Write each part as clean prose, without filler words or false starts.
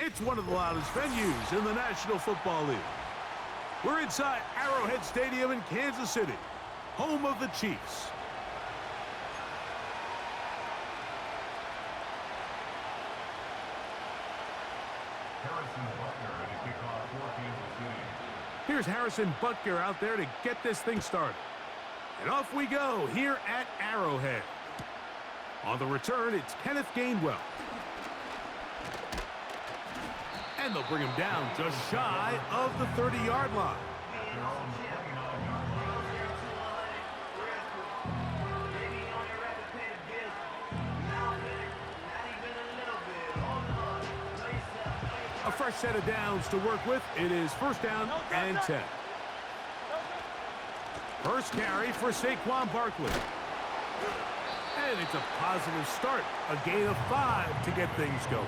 It's one of the loudest venues in the National Football League. We're inside Arrowhead Stadium in Kansas City, home of the Chiefs. Here's Harrison Butker out there to get this thing started. And off we go here at Arrowhead. On the return, it's Kenneth Gainwell. And they'll bring him down just shy of the 30-yard line. A fresh set of downs to work with. It is first down and 10. First carry for Saquon Barkley. And it's a positive start. A gain of 5 to get things going.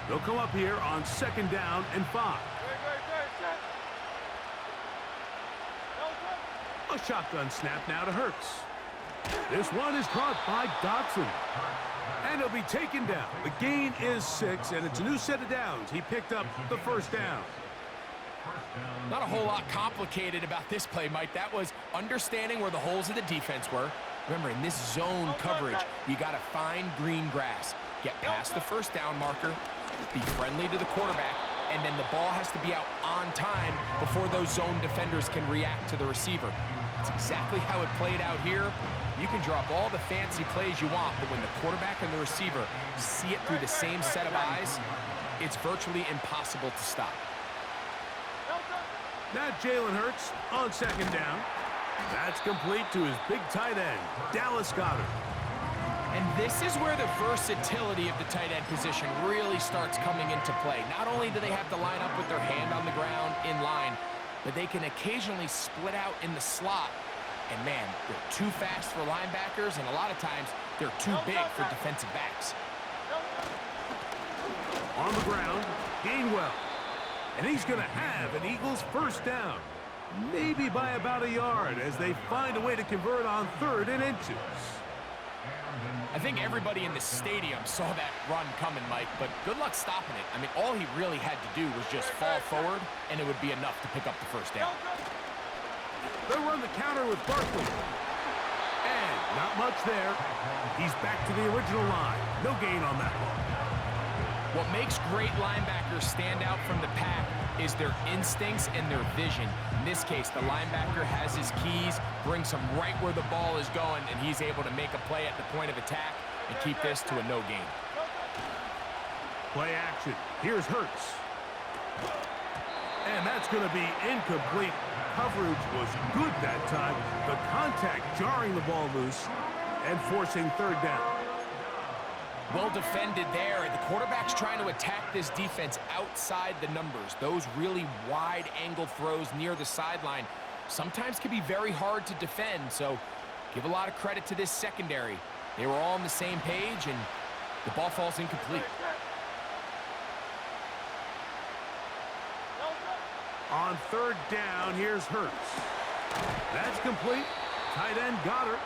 They'll come up here on second down and 5. A shotgun snap now to Hurts. This one is caught by Dotson. And he'll be taken down. The gain is 6, and it's a new set of downs. He picked up the first down. Not a whole lot complicated about this play, Mike. That was understanding where the holes of the defense were. Remember, in this zone coverage, you got to find green grass. Get past the first down marker, be friendly to the quarterback, and then the ball has to be out on time before those zone defenders can react to the receiver. That's exactly how it played out here. You can drop all the fancy plays you want, but when the quarterback and the receiver see it through the same set of eyes, it's virtually impossible to stop. Now Jalen Hurts on second down. That's complete to his big tight end, Dallas Goedert. And this is where the versatility of the tight end position really starts coming into play. Not only do they have to line up with their hand on the ground in line, but they can occasionally split out in the slot. And man, they're too fast for linebackers, and a lot of times they're too big for defensive backs. On the ground, Gainwell. And he's going to have an Eagles first down. Maybe by about a yard as they find a way to convert on 3rd and inches. I think everybody in the stadium saw that run coming, Mike, but good luck stopping it. I mean, all he really had to do was just fall forward, and it would be enough to pick up the first down. They'll run the counter with Barkley. And not much there. He's back to the original line. No gain on that one. What makes great linebackers stand out from the pack is their instincts and their vision. In this case, the linebacker has his keys, brings him right where the ball is going, and he's able to make a play at the point of attack and keep this to a no gain. Play action. Here's Hurts. And that's going to be incomplete. Coverage was good that time. The contact jarring the ball loose and forcing 3rd down. Well defended there. The quarterback's trying to attack this defense outside the numbers. Those really wide angle throws near the sideline sometimes can be very hard to defend. So give a lot of credit to this secondary. They were all on the same page, and the ball falls incomplete. On 3rd down, here's Hurts. That's complete. Tight end Goedert.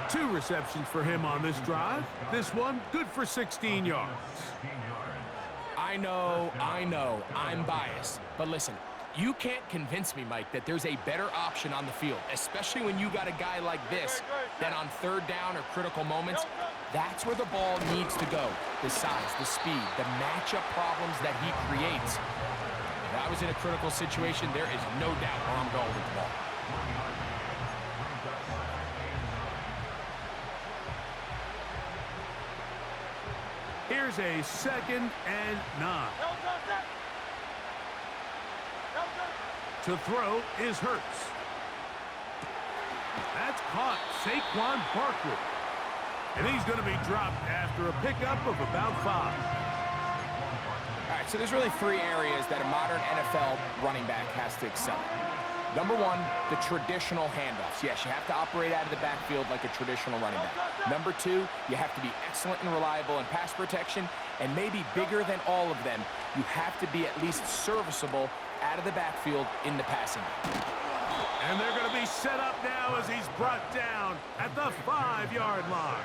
2 receptions for him on this drive. This one, good for 16 yards. I know, I'm biased. But listen, you can't convince me, Mike, that there's a better option on the field, especially when you got a guy like this, that on 3rd down or critical moments, that's where the ball needs to go. The size, the speed, the matchup problems that he creates. If I was in a critical situation, there is no doubt where I'm going with the ball. Here's a 2nd and 9. To throw is Hurts. That's caught. Saquon Barkley. And he's going to be dropped after a pickup of about 5. All right, so there's really 3 areas that a modern NFL running back has to excel in. Number 1, the traditional handoffs. Yes, you have to operate out of the backfield like a traditional running back. Number 2, you have to be excellent and reliable in pass protection. And maybe bigger than all of them, you have to be at least serviceable out of the backfield in the passing game. And they're going to be set up now as brought down at the 5-yard line.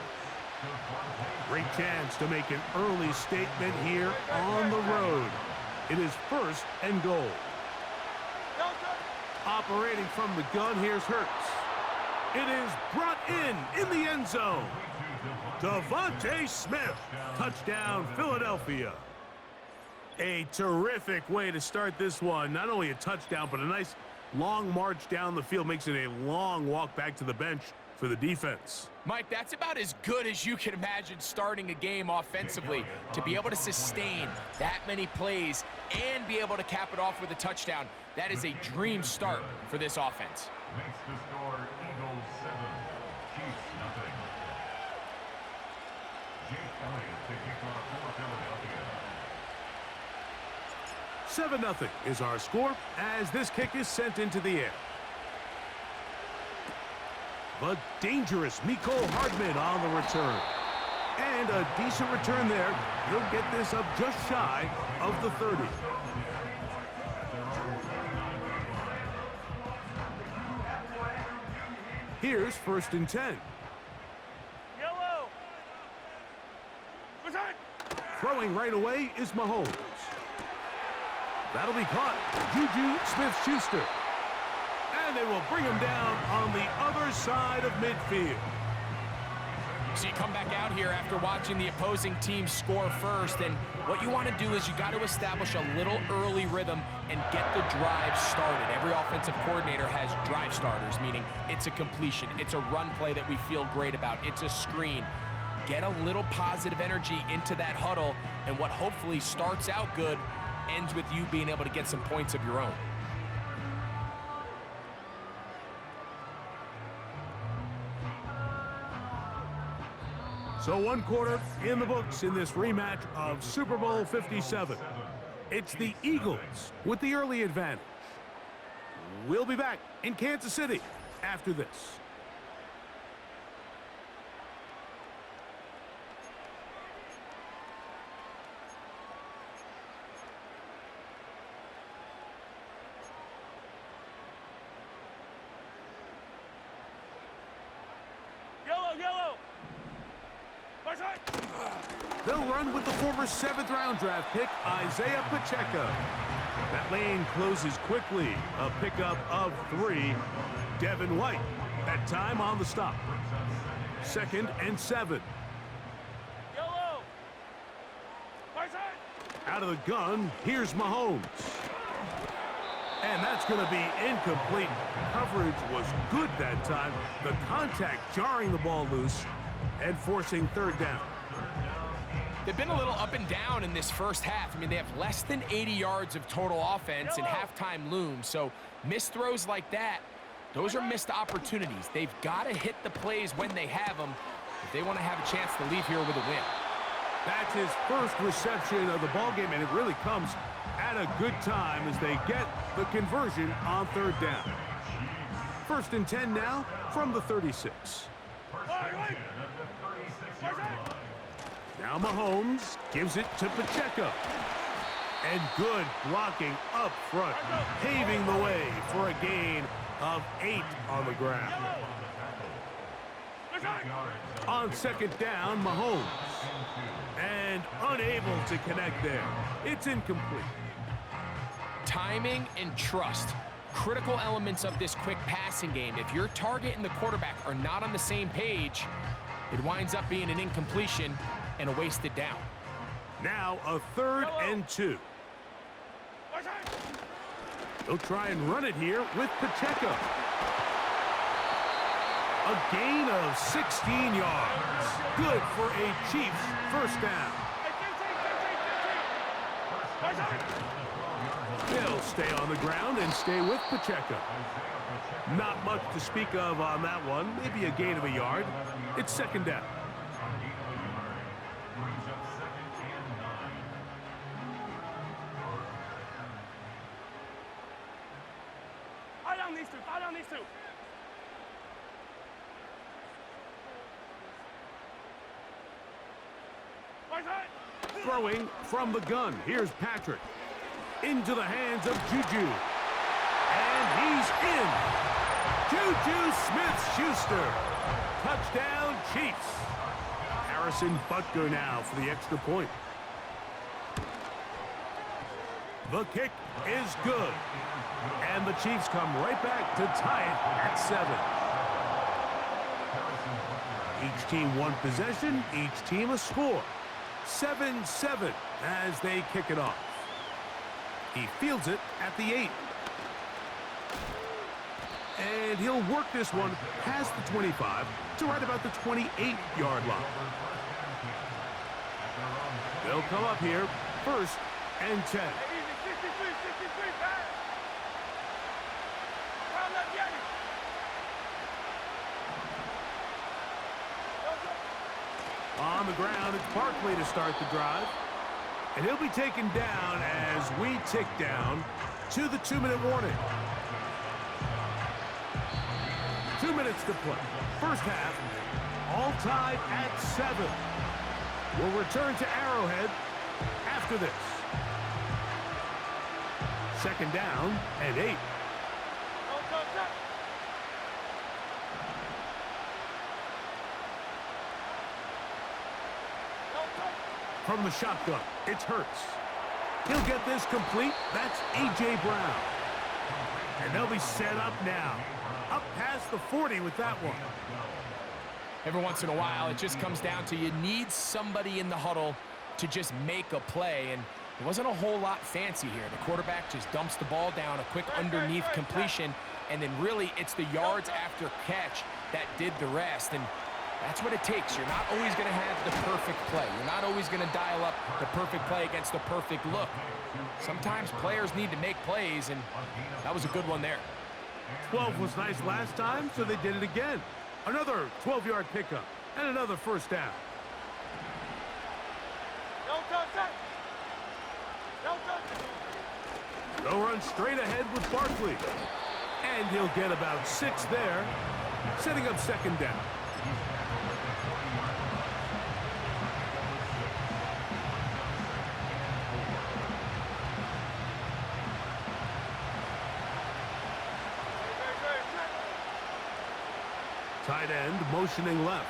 Great chance to make an early statement here on the road. It is 1st and goal. Operating from the gun, here's Hurts. It is brought in the end zone. Devontae Smith, touchdown Philadelphia. A terrific way to start this one. Not only a touchdown, but a nice long march down the field. Makes it a long walk back to the bench for the defense. Mike, that's about as good as you can imagine starting a game offensively. To be able to sustain that many plays and be able to cap it off with a touchdown, that is a dream start for this offense. Makes the score Eagles 7, Chiefs nothing. Jake Elliott to kick off for Philadelphia. 7-0 is our score as this kick is sent into the air. The dangerous Mecole Hardman on the return. And a decent return there. He'll get this up just shy of the 30. Here's 1st and 10. Yellow. Throwing right away is Mahomes. That'll be caught. Juju Smith-Schuster. And they will bring him down on the other side of midfield. So you come back out here after watching the opposing team score first, and what you want to do is you got to establish a little early rhythm and get the drive started. Every offensive coordinator has drive starters, meaning it's a completion, it's a run play that we feel great about, it's a screen. Get a little positive energy into that huddle, and what hopefully starts out good ends with you being able to get some points of your own. So 1 quarter in the books in this rematch of Super Bowl 57. It's the Eagles with the early advantage. We'll be back in Kansas City after this. Yellow. They'll run with the former 7th-round draft pick, Isaiah Pacheco. That lane closes quickly. A pickup of 3. Devin White, that time on the stop. 2nd and 7. Yellow. Out of the gun, here's Mahomes. And that's going to be incomplete. Coverage was good that time. The contact jarring the ball loose and forcing 3rd down. They've been a little up and down in this first half. I mean, they have less than 80 yards of total offense and halftime looms. So missed throws like that, those are missed opportunities. They've got to hit the plays when they have them if they want to have a chance to leave here with a win. That's his first reception of the ballgame, and it really comes at a good time as they get the conversion on 3rd down. 1st and 10 now from the 36. Now Mahomes gives it to Pacheco. And good blocking up front, paving the way for a gain of 8 on the ground. On 2nd down, Mahomes. And unable to connect there. It's incomplete. Timing and trust, critical elements of this quick passing game. If your target and the quarterback are not on the same page, it winds up being an incompletion and a wasted down. Now a 3rd and 2. They'll try and run it here with Pacheco. A gain of 16 yards. Good for a Chiefs 1st down. They'll stay on the ground and stay with Pacheco. Not much to speak of on that one. Maybe a gain of a yard. It's 2nd down. Eye down these two. Throwing from the gun. Here's Patrick. Into the hands of Juju. And he's in. Juju Smith-Schuster. Touchdown, Chiefs. Harrison Butker now for the extra point. The kick is good. And the Chiefs come right back to tie it at 7. Each team one possession, each team a score. 7-7 as they kick it off. He fields it at the 8. And he'll work this one past the 25 to right about the 28-yard line. They'll come up here, 1st and 10. On the ground, it's Barkley to start the drive. And he'll be taken down as we tick down to the 2-minute warning. 2 minutes to play. First half, all tied at 7. We'll return to Arrowhead after this. 2nd down and 8. From the shotgun, it's Hurts. He'll get this complete. That's A.J. Brown. And they'll be set up now. Up past the 40 with that one. Every once in a while, it just comes down to you need somebody in the huddle to just make a play. And it wasn't a whole lot fancy here. The quarterback just dumps the ball down, a quick underneath completion, and then really it's the yards after catch that did the rest. And that's what it takes. You're not always going to have the perfect play. You're not always going to dial up the perfect play against the perfect look. Sometimes players need to make plays, and that was a good one there. 12 was nice last time, so they did it again. Another 12-yard pickup and another 1st down. They'll run straight ahead with Barkley. And he'll get about 6 there, setting up 2nd down. Tight end motioning left.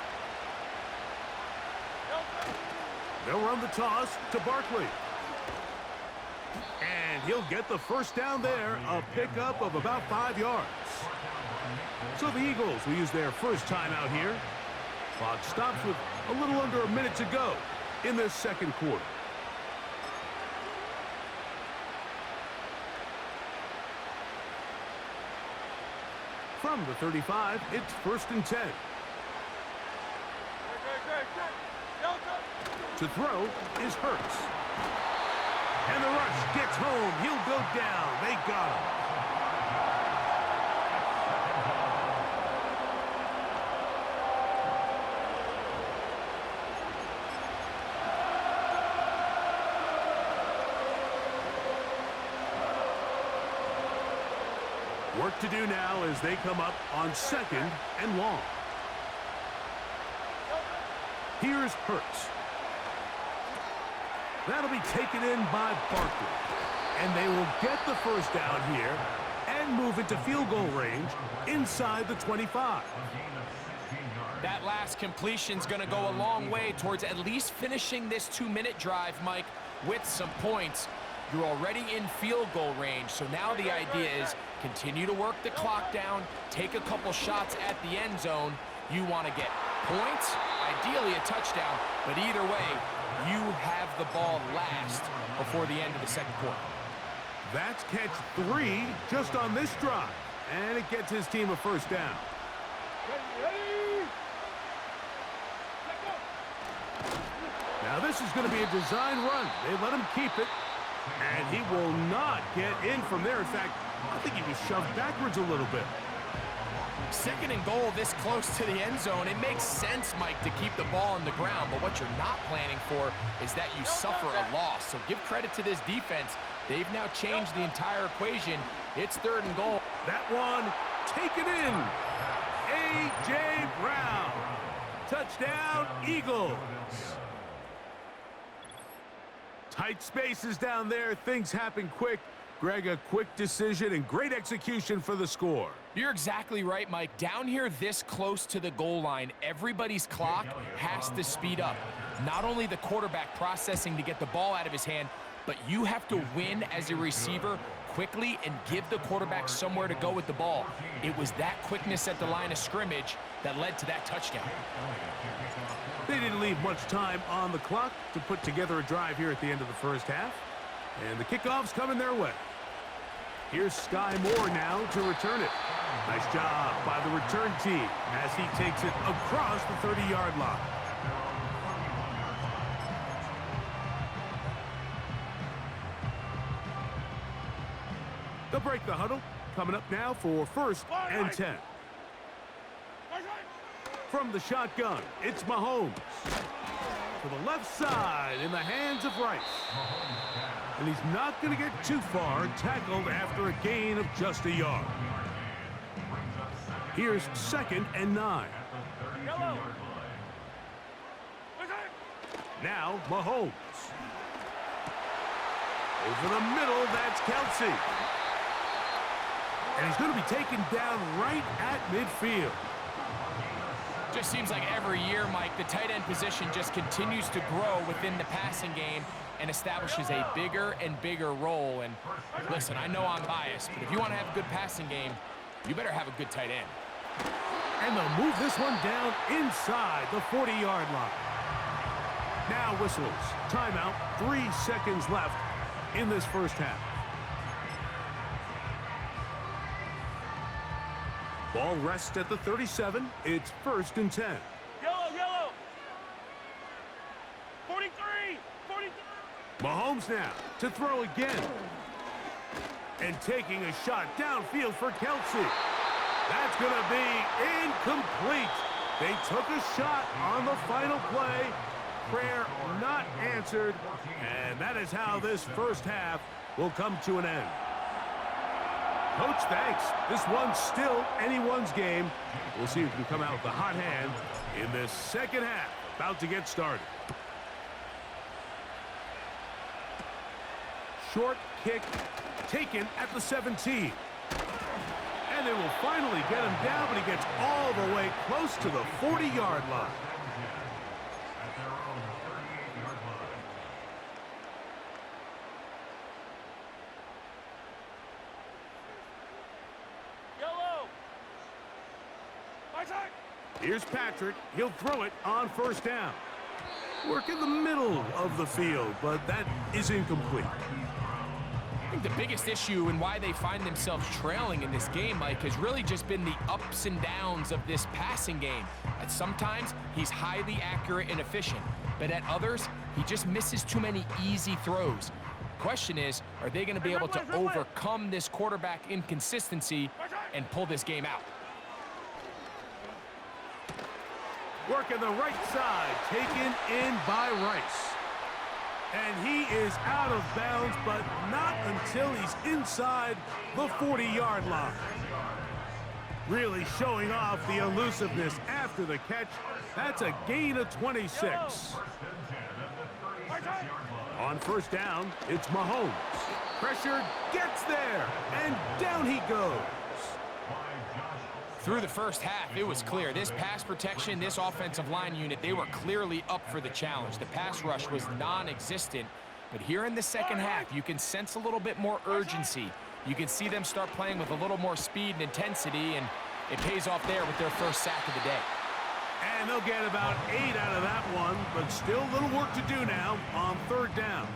They'll run the toss to Barkley. And he'll get the 1st down there, a pickup of about 5 yards. So the Eagles will use their first timeout here. Clock stops with a little under a minute to go in this 2nd quarter. From the 35, it's 1st and 10. To throw is Hurts. And the rush gets home. He'll go down. They got him. Work to do now as they come up on 2nd and long. Here's Hurts. That'll be taken in by Barkley. And they will get the 1st down here and move into field goal range inside the 25. That last completion's going to go a long way towards at least finishing this 2-minute drive, Mike, with some points. You're already in field goal range, so now the idea is continue to work the clock down, take a couple shots at the end zone. You want to get points, ideally a touchdown, but either way, you have the ball last before the end of the 2nd quarter. That's catch 3 just on this drive, and it gets his team a 1st down. Now this is going to be a design run. They let him keep it, and he will not get in from there. In fact, I think he was shoved backwards a little bit. 2nd and goal this close to the end zone. It makes sense, Mike, to keep the ball on the ground, but what you're not planning for is that you suffer a loss. So give credit to this defense. They've now changed the entire equation. It's 3rd and goal. That one taken in. A.J. Brown. Touchdown, Eagles. Tight spaces down there. Things happen quick. Greg, a quick decision and great execution for the score. You're exactly right, Mike. Down here this close to the goal line, everybody's clock has to speed up. Not only the quarterback processing to get the ball out of his hand, but you have to win as a receiver quickly and give the quarterback somewhere to go with the ball. It was that quickness at the line of scrimmage that led to that touchdown. They didn't leave much time on the clock to put together a drive here at the end of the first half. And the kickoff's coming their way. Here's Sky Moore now to return it. Nice job by the return team as he takes it across the 30-yard line. They'll break the huddle. Coming up now for 1st and 10. From the shotgun, it's Mahomes. To the left side in the hands of Rice. And he's not going to get too far, tackled after a gain of just a yard. Here's 2nd and 9. Now Mahomes. Over the middle, that's Kelsey. And he's going to be taken down right at midfield. Just seems like every year, Mike, the tight end position just continues to grow within the passing game and establishes a bigger and bigger role. And listen, I know I'm biased, but if you want to have a good passing game, you better have a good tight end. And they'll move this one down inside the 40-yard line. Now whistles. Timeout. 3 seconds left in this first half. Ball rests at the 37. It's 1st and 10. Yellow. 43. Mahomes now to throw again. And taking a shot downfield for Kelsey. That's going to be incomplete. They took a shot on the final play. Prayer not answered. And that is how this first half will come to an end. Coach, thanks. This one's still anyone's game. We'll see who can come out with the hot hand in this second half. About to get started. Short kick taken at the 17. And they will finally get him down, but he gets all the way close to the 40-yard line. Here's Patrick. He'll throw it on 1st down. Work in the middle of the field, but that is incomplete. I think the biggest issue and why they find themselves trailing in this game, Mike, has really just been the ups and downs of this passing game. At sometimes, he's highly accurate and efficient, but at others, he just misses too many easy throws. Question is, are they going to be able to overcome this quarterback inconsistency and pull this game out? Working the right side, taken in by Rice. And he is out of bounds, but not until he's inside the 40-yard line. Really showing off the elusiveness after the catch. That's a gain of 26. On 1st down, it's Mahomes. Pressure gets there, and down he goes. Through the first half, it was clear. This pass protection, this offensive line unit, they were clearly up for the challenge. The pass rush was non-existent. But here in the second half, you can sense a little bit more urgency. You can see them start playing with a little more speed and intensity, and it pays off there with their first sack of the day. And they'll get about 8 out of that one, but still a little work to do now on 3rd down.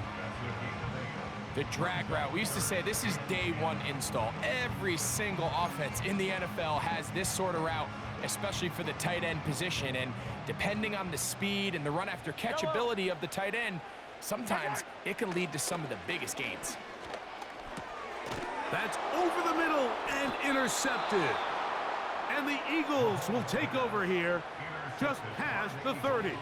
The drag route. We used to say this is day one install. Every single offense in the NFL has this sort of route, especially for the tight end position. And depending on the speed and the run after catch ability of the tight end, sometimes it can lead to some of the biggest gains. That's over the middle and intercepted. And the Eagles will take over here just past the 30.